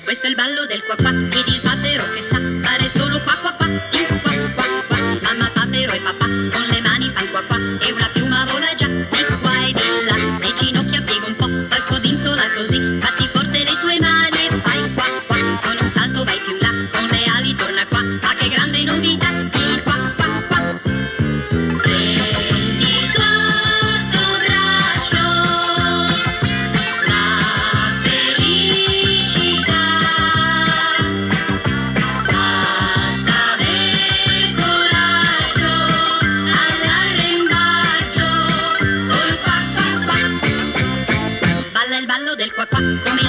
Questo è il ballo del qua qua ed il papero che sa fare solo qua qua qua, il qua qua qua. Mamma, papero e papà con le mani fan qua qua e una piuma vola già di qua e di là. Le ginocchia piega un po', poi scodinzola così, batti forte le tue mani e fai qua qua. Con un salto vai più là, con le ali torna qua, ma che grande novità, il qua qua qua. Prendi sotto braccio la felicità. Basta aver coraggio all'arrembaggio col qua qua qua. Balla il ballo del qua qua come